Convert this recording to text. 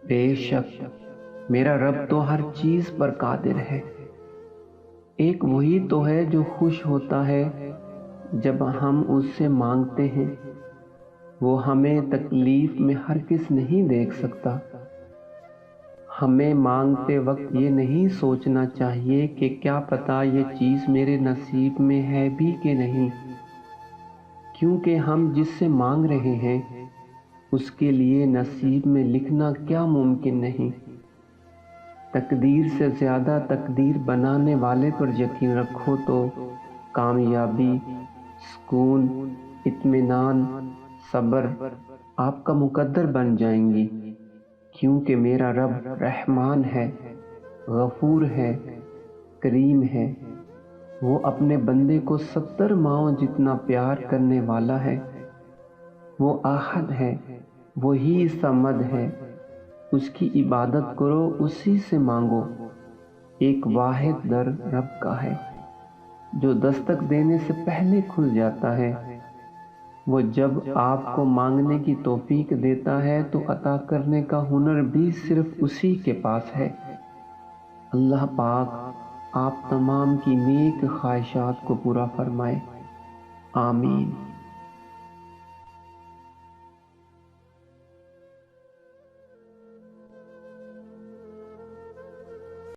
بے شک میرا رب تو ہر چیز پر قادر ہے۔ ایک وہی تو ہے جو خوش ہوتا ہے جب ہم اس سے مانگتے ہیں۔ وہ ہمیں تکلیف میں ہرگز نہیں دیکھ سکتا۔ ہمیں مانگتے وقت یہ نہیں سوچنا چاہیے کہ کیا پتہ یہ چیز میرے نصیب میں ہے بھی کہ نہیں، کیونکہ ہم جس سے مانگ رہے ہیں اس کے لیے نصیب میں لکھنا کیا ممکن نہیں۔ تقدیر سے زیادہ تقدیر بنانے والے پر یقین رکھو تو کامیابی، سکون، اطمینان، صبر آپ کا مقدر بن جائیں گی، کیونکہ میرا رب رحمان ہے، غفور ہے، کریم ہے۔ وہ اپنے بندے کو 70 ماؤں جتنا پیار کرنے والا ہے۔ وہ احد ہے، وہی صمد ہے، اس کی عبادت کرو، اسی سے مانگو۔ ایک واحد در رب کا ہے جو دستک دینے سے پہلے کھل جاتا ہے۔ وہ جب آپ کو مانگنے کی توفیق دیتا ہے تو عطا کرنے کا ہنر بھی صرف اسی کے پاس ہے۔ اللہ پاک آپ تمام کی نیک خواہشات کو پورا فرمائے، آمین۔